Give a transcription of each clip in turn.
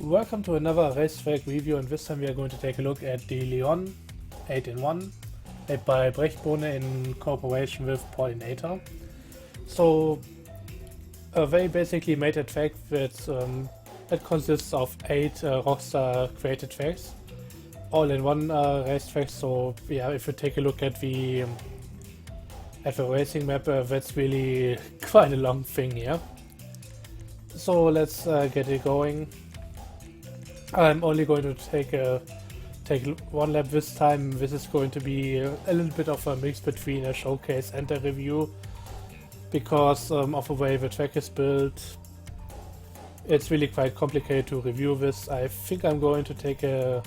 Welcome to another racetrack review, and this time we are going to take a look at DeLeon 8-in-1 made by Brechbohne in cooperation with Pollinator. So they basically made a track that consists of 8 Rockstar created tracks, all in one racetrack. So yeah, if you take a look at the racing map, that's really quite a long thing here. So let's get it going. I'm only going to take one lap this time. This is going to be a little bit of a mix between a showcase and a review, because of the way the track is built. It's really quite complicated to review this. I think I'm going to take a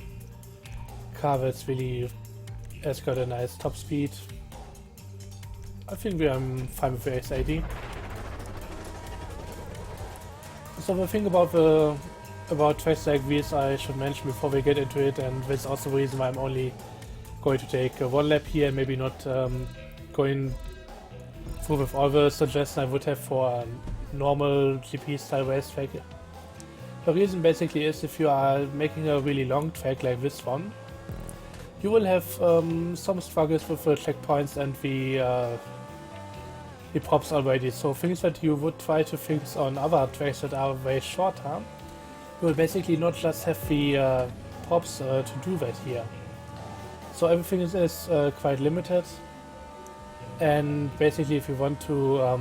car that's really has got a nice top speed. I think I'm fine with the X80. So the thing about tracks like these I should mention before we get into it, and that's also the reason why I'm only going to take one lap here and maybe not going through with all the suggestions I would have for a normal GP style racetrack. The reason basically is, if you are making a really long track like this one, you will have some struggles with the checkpoints and the props already. So things that you would try to fix on other tracks that are way shorter, you will basically not just have the props to do that here. So everything is quite limited, and basically if you want to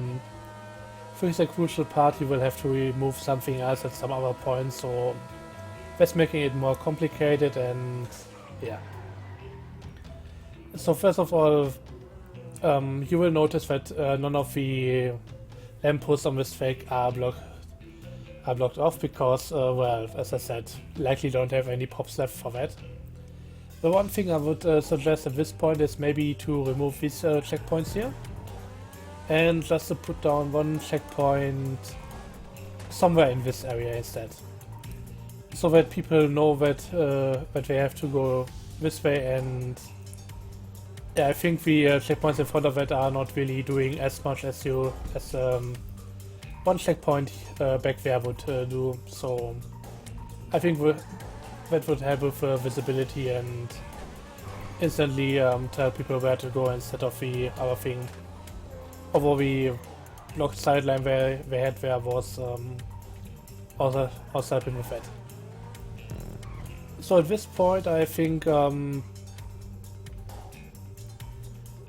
fix a crucial part, you will have to remove something else at some other point, so that's making it more complicated. And yeah. So first of all, you will notice that none of the lampposts on this track are blocked off because, well, as I said, likely don't have any pops left for that. The one thing I would suggest at this point is maybe to remove these checkpoints here, and just to put down one checkpoint somewhere in this area instead, so that people know that that they have to go this way. And yeah, I think the checkpoints in front of it are not really doing as much as one checkpoint back there would do. So I think that would help with visibility and instantly tell people where to go instead of the other thing. Although the blocked sideline where they had there was also helping with that. So at this point I think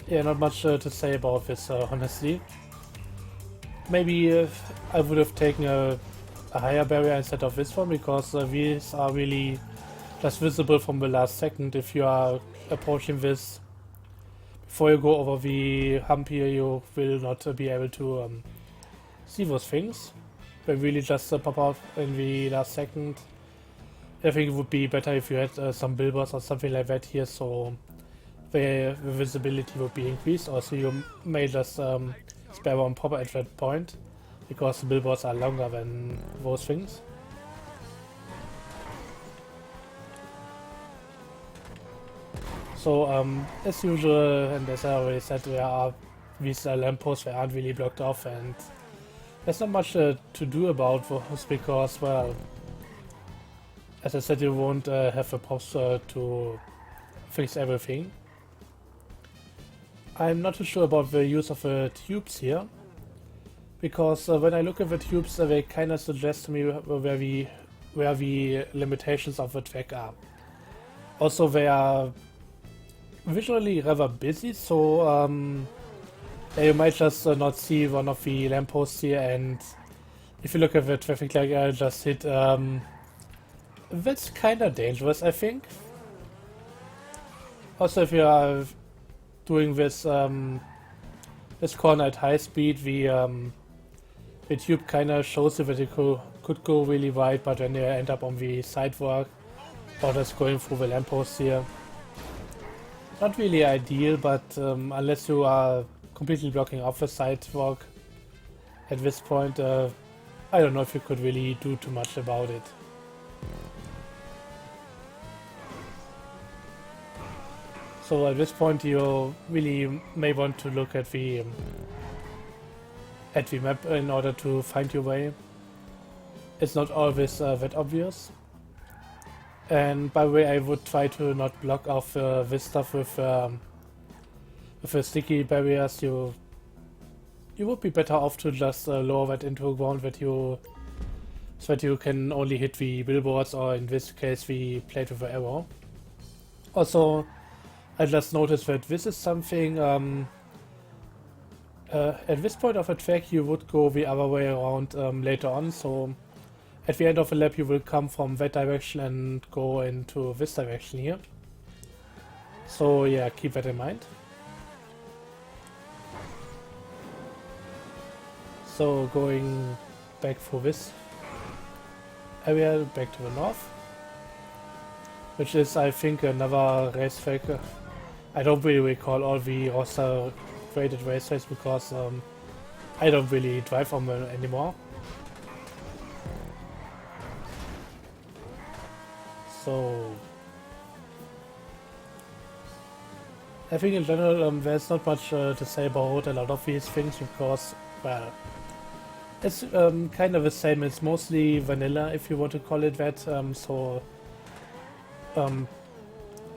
yeah, not much to say about this, honestly. Maybe I would have taken a higher barrier instead of this one, because these are really just visible from the last second. If you are approaching this before you go over the hump here, you will not be able to see those things. They really just pop out in the last second. I think it would be better if you had some billboards or something like that here, so the visibility would be increased. Also, you may just spare one pop at that point, because the billboards are longer than those things. So as usual, and as I already said, there are these lampposts that aren't really blocked off, and there's not much to do about those, because, well, as I said, you won't have the props to fix everything. I'm not too sure about the use of the tubes here, because when I look at the tubes, they kind of suggest to me where the limitations of the track are. Also, they are visually rather busy, so you might just not see one of the lampposts here, and if you look at the traffic light I just hit, that's kind of dangerous, I think. Also, if you are doing this this corner at high speed, the tube kind of shows you that it could go really wide, but then you end up on the sidewalk or just going through the lamppost here. Not really ideal, but unless you are completely blocking off the sidewalk at this point, I don't know if you could really do too much about it. So at this point you really may want to look at the map in order to find your way. It's not always that obvious. And by the way, I would try to not block off this stuff with the sticky barriers. You would be better off to just lower that into the ground so that you can only hit the billboards, or in this case the plate with the arrow. Also, I just noticed that this is something at this point of the track you would go the other way around later on, so at the end of the lap you will come from that direction and go into this direction here. So yeah, keep that in mind. So going back through this area, back to the north, which is I think another racetrack. I don't really recall all the roster graded racetracks because I don't really drive on them anymore. So I think in general there's not much to say about a lot of these things because, well, it's kind of the same. It's mostly vanilla, if you want to call it that.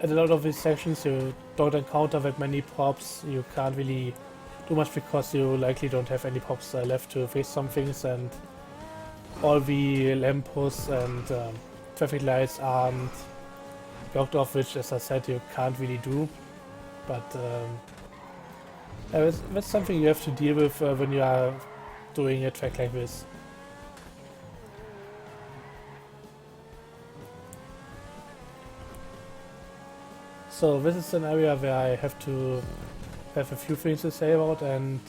At a lot of these sections you don't encounter that many props. You can't really do much because you likely don't have any props left to fix some things, and all the lampposts and traffic lights aren't blocked off, which, as I said, you can't really do. But that's something you have to deal with when you are doing a track like this. So this is an area where I have to have a few things to say about, and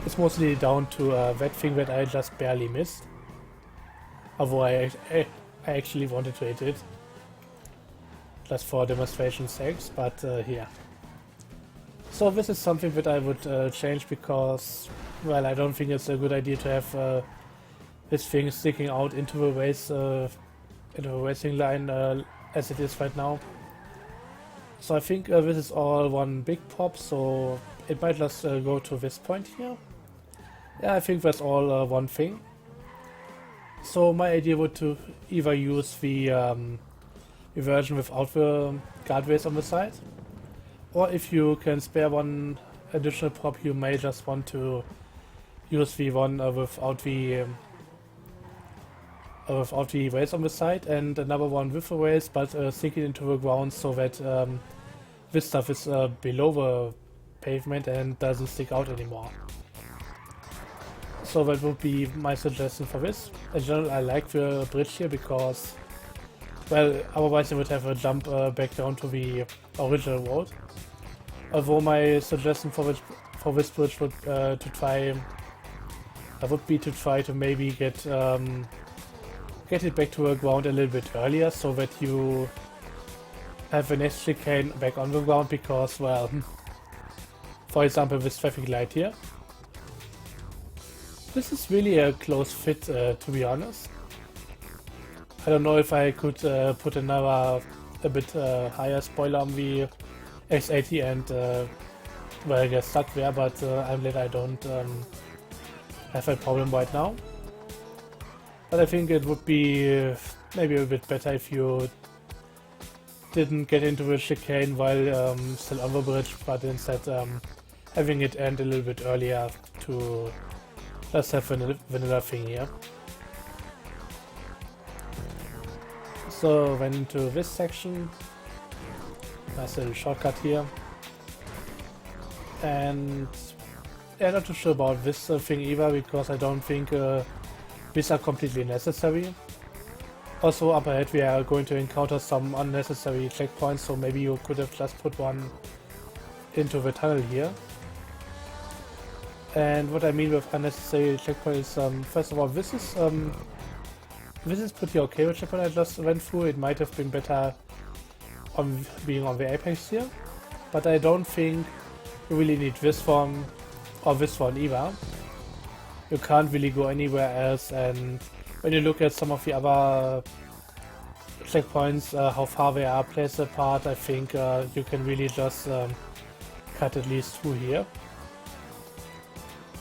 it's mostly down to that thing that I just barely missed. Although I actually wanted to hit it, just for demonstration's sakes, but yeah. So this is something that I would change because, well, I don't think it's a good idea to have this thing sticking out into the racing line as it is right now. So I think this is all one big pop, so it might just go to this point here. Yeah, I think that's all one thing. So my idea would to either use the version without the guardrails on the side, or if you can spare one additional prop, you may just want to use the one without the rails on the side, and another one with the rails, but sink it into the ground so that this stuff is below the pavement and doesn't stick out anymore. So that would be my suggestion for this. In general, I like the bridge here because, well, otherwise you would have a jump back down to the original road. Although my suggestion for this bridge would be to try to maybe get it back to the ground a little bit earlier, so that you have the next chicane back on the ground, because, well, for example, this traffic light here. This is really a close fit, to be honest. I don't know if I could put another a bit higher spoiler on the X80 and well, I get stuck there, but I'm glad I don't have that problem right now. But I think it would be maybe a bit better if you didn't get into the chicane while still on the bridge, but instead having it end a little bit earlier to just have a vanilla thing here. So went into this section, nice little shortcut here, and yeah, not too sure about this thing either, because I don't think these are completely necessary. Also up ahead we are going to encounter some unnecessary checkpoints, so maybe you could have just put one into the tunnel here. And what I mean with unnecessary checkpoints is, first of all, this is pretty okay with checkpoint I just went through. It might have been better on being on the apex here, but I don't think you really need this one or this one either. You can't really go anywhere else, and when you look at some of the other checkpoints, how far they are placed apart, I think you can really just cut at least through here.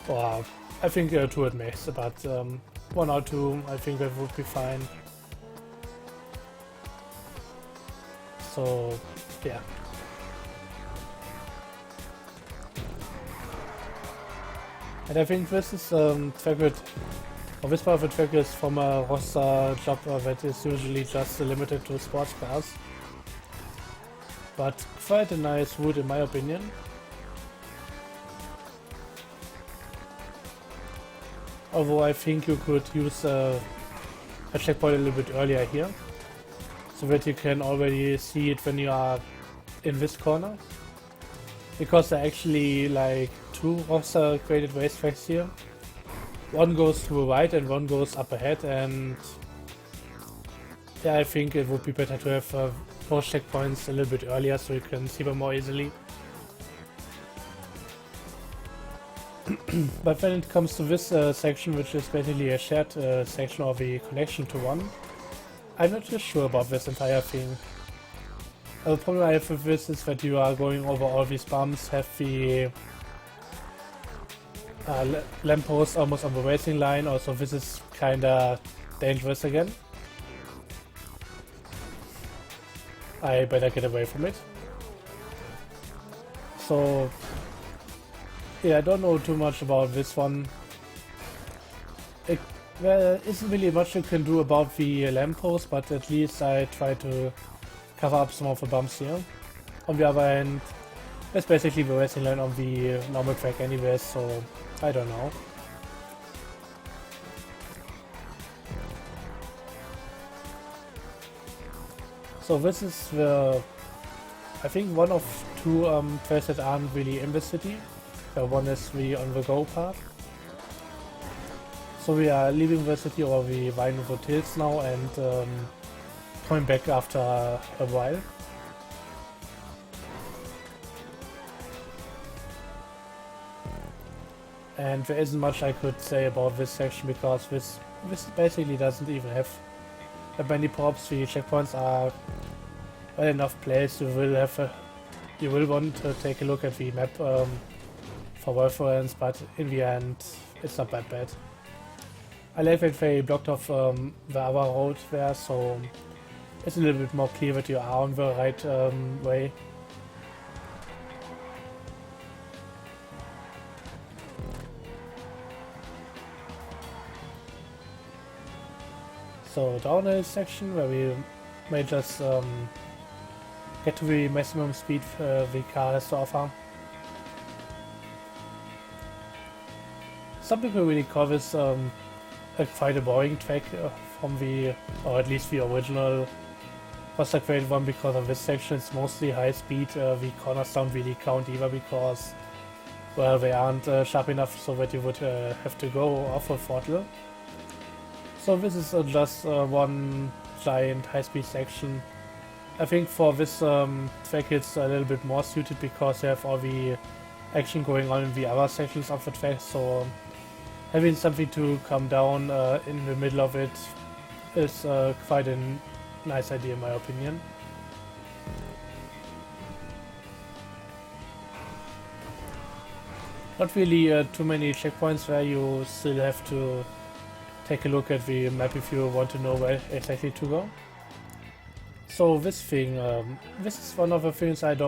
Or I think 2 at max, but 1 or 2, I think that would be fine. so yeah. And I think this is track with, or this part of the track is from a roster job that is usually just limited to sports cars. But quite a nice route in my opinion. Although I think you could use a checkpoint a little bit earlier here, so that you can already see it when you are in this corner. Because there are actually like two roster created racetracks here. One goes to the right and one goes up ahead, and yeah, I think it would be better to have both checkpoints a little bit earlier so you can see them more easily. But when it comes to this section, which is basically a shared section or the connection to one, I'm not too sure about this entire thing. The problem I have with this is that you are going over all these bumps, have the lamppost almost on the racing line, also this is kinda dangerous again. I better get away from it. So yeah, I don't know too much about this one. There isn't really much you can do about the lamppost, but at least I try to cover up some of the bumps here. On the other hand, that's basically the racing line on the normal track anyways, so I don't know. So this is the, I think one of two tracks that aren't really in the city. One is the on the go part. So we are leaving the city or the Weinwood Hills now and coming back after a while. And there isn't much I could say about this section because this basically doesn't even have that many props. The checkpoints are well enough placed. You will want to take a look at the map for reference, but in the end it's not that bad. I like that they blocked off the other road there, so it's a little bit more clear that you are on the right way. So downhill section where we may just get to the maximum speed the car has to offer. Some people really call this quite a boring track from the, or at least the original roster created one, because on this section it's mostly high speed. The corners don't really count either because, well, they aren't sharp enough so that you would have to go off a throttle. So this is just one giant high speed section. I think for this track it's a little bit more suited because you have all the action going on in the other sections of the track, so having something to come down in the middle of it is quite a nice idea in my opinion. Not really too many checkpoints where you still have to take a look at the map if you want to know where exactly to go. So this thing, this is one of the things I'm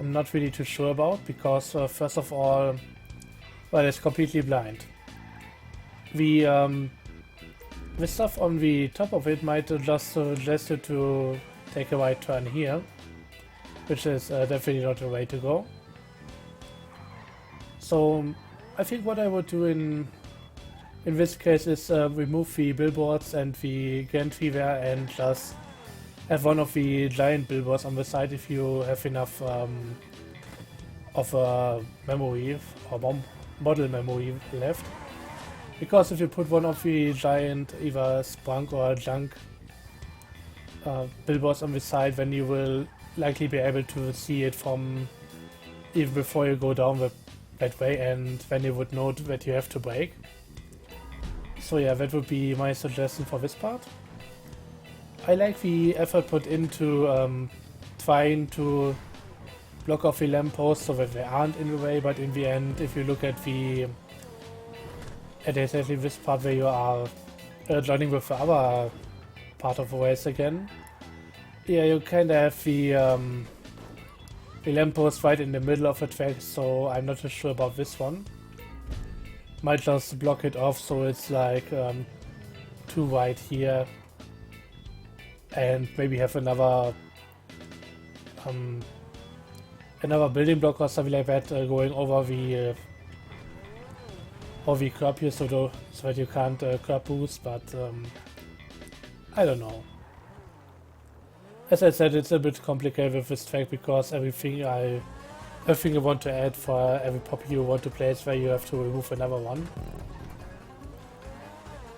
not really too sure about because first of all, well, it's completely blind. The stuff on the top of it might just suggest you to take a right turn here, which is definitely not the way to go. So I think what I would do in this case is remove the billboards and the gantry there and just have one of the giant billboards on the side if you have enough of memory or model memory left. Because if you put one of the giant either sprunk or junk billboards on the side, then you will likely be able to see it from even before you go down that way, and then you would know that you have to brake. So yeah, that would be my suggestion for this part. I like the effort put into trying to block off the lampposts so that they aren't in the way, but in the end, if you look at exactly this part where you are joining with the other part of the race again, yeah, you kind of have the lamppost right in the middle of the track, so I'm not too sure about this one. Might just block it off so it's like too wide here, and maybe have another building block or something like that going over the curb here, so that you can't curb boost. But I don't know. As I said, it's a bit complicated with this track because everything I want to add for every pop you want to place where you have to remove another one.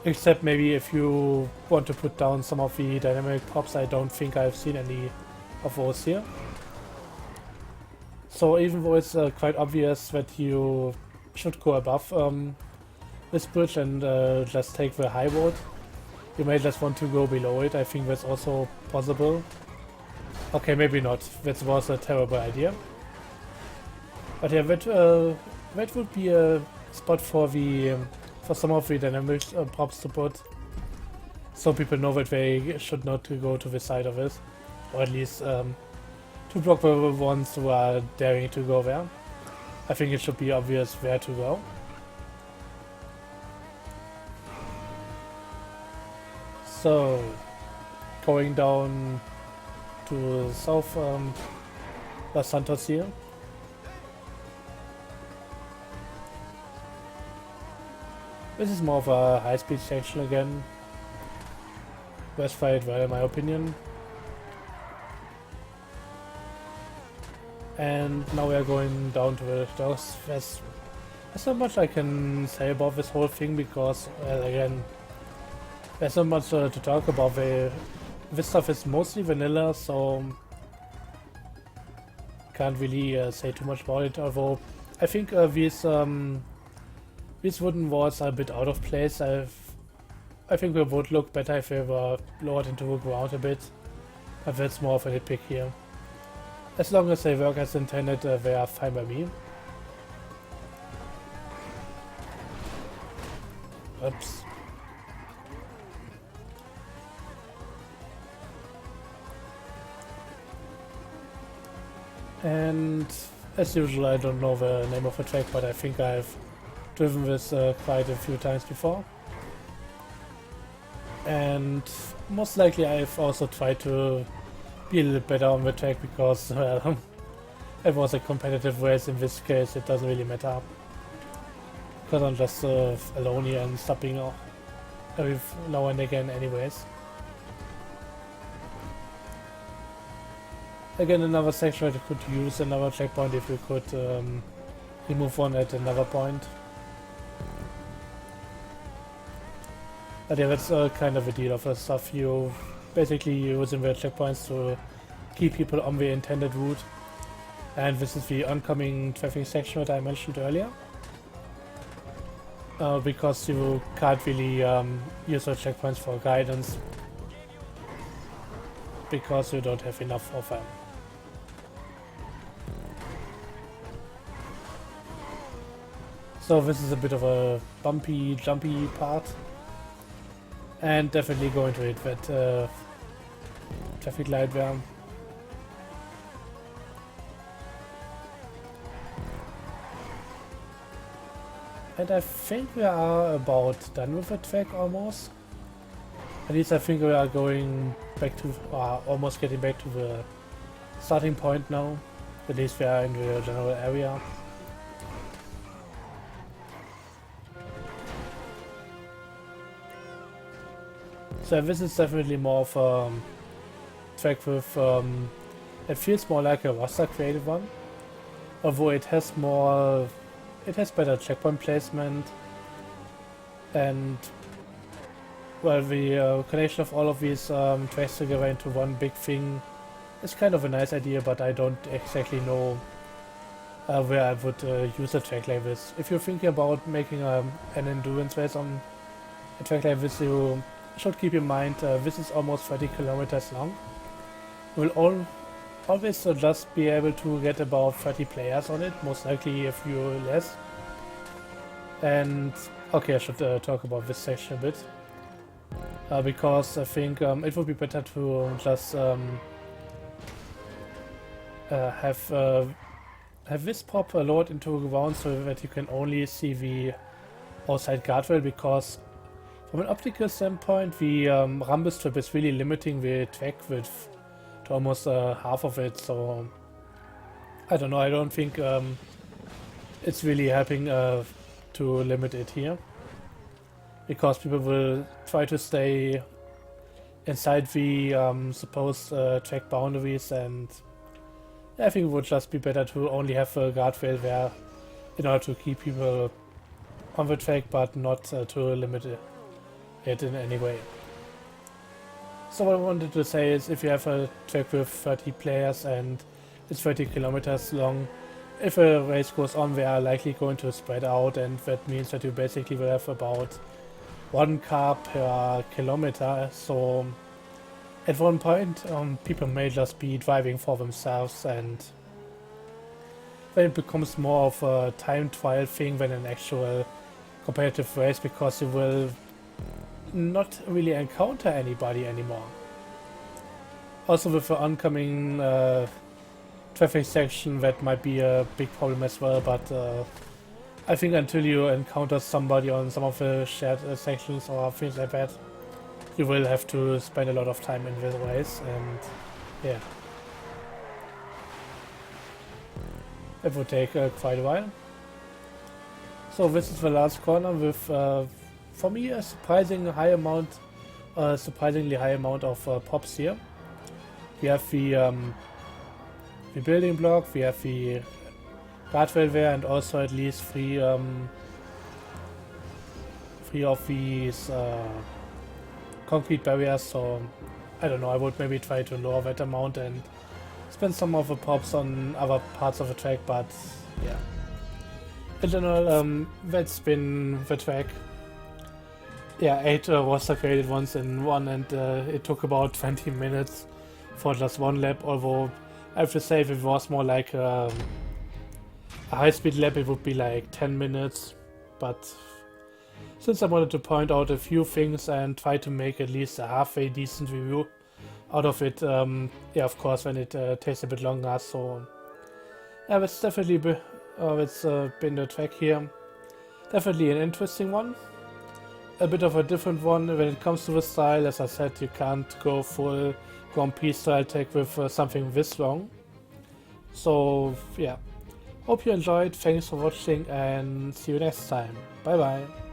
Except maybe if you want to put down some of the dynamic pops, I don't think I've seen any of those here. So even though it's quite obvious that you should go above this bridge and just take the high road, you may just want to go below it. I think that's also possible. Okay, maybe not. That was a terrible idea. But yeah, that would be a spot for the for some of the dynamic props to put, so people know that they should not go to the side of it, or at least to block the ones who are daring to go there. I think it should be obvious where to go. So, going down to south Los Santos here. This is more of a high-speed section again. Best fight well in my opinion. And now we are going down to the docks. There's not much I can say about this whole thing because, well, again, there's not much to talk about. This stuff is mostly vanilla, so can't really say too much about it. Although I think these wooden walls are a bit out of place. I think they would look better if they were lowered into the ground a bit, but that's more of a nitpick here. As long as they work as intended, they are fine by me. Oops. And as usual, I don't know the name of the track, but I think I've driven this quite a few times before. And most likely I've also tried to be a little better on the track because, well, it was a competitive race. In this case it doesn't really matter, because I'm just alone here and stopping every now and again anyways. Again, another section where you could use another checkpoint if you could remove one at another point. But yeah, that's kind of a deal of the stuff. You basically using the checkpoints to keep people on the intended route. And this is the oncoming traffic section that I mentioned earlier. Because you can't really use the checkpoints for guidance, because you don't have enough of them. So this is a bit of a bumpy, jumpy part. And definitely going to hit that traffic light there. And I think we are about done with the track almost. At least I think we are going back to, almost getting back to the starting point now. At least we are in the general area. So this is definitely more of a track with, it feels more like a roster created one. Although it has better checkpoint placement, and well, the connection of all of these tracks together into one big thing is kind of a nice idea, but I don't exactly know where I would use a track like this. If you're thinking about making an endurance race on a track like this, you should keep in mind this is almost 30 kilometers long. You will always just be able to get about 30 players on it, most likely a few less. And okay, I should talk about this section a bit, because I think it would be better to just have this prop lowered into the ground so that you can only see the outside guardrail, because from an optical standpoint the rumble strip is really limiting the track width to almost half of it, so I don't know, I don't think it's really helping to limit it here, because people will try to stay inside the supposed track boundaries, and I think it would just be better to only have a guardrail there in order to keep people on the track, but not to limit it in any way. So what I wanted to say is, if you have a track with 30 players and it's 30 kilometers long, if a race goes on, they are likely going to spread out, and that means that you basically will have about 1 car per kilometer. So at one point people may just be driving for themselves, and then it becomes more of a time trial thing than an actual competitive race, because you will not really encounter anybody anymore. Also with the oncoming traffic section, that might be a big problem as well, but I think until you encounter somebody on some of the shared sections or things like that, you will have to spend a lot of time in this race, and yeah, it will take quite a while. So this is the last corner with, for me, a surprisingly high amount of pops here. We have the building block, we have the guardrail there, and also at least three of these concrete barriers. So I don't know, I would maybe try to lower that amount and spend some of the pops on other parts of the track, but yeah. In general, that's been the track. Yeah, 8 was created once in one, and it took about 20 minutes for just one lap, although I have to say if it was more like a high-speed lap, it would be like 10 minutes, but since I wanted to point out a few things and try to make at least a halfway decent review out of it, yeah, of course, when it takes a bit longer, so yeah, that's definitely been the track here. Definitely an interesting one. A bit of a different one when it comes to the style. As I said, you can't go full Grand Prix style track with something this long. So yeah, hope you enjoyed, thanks for watching, and see you next time. Bye bye.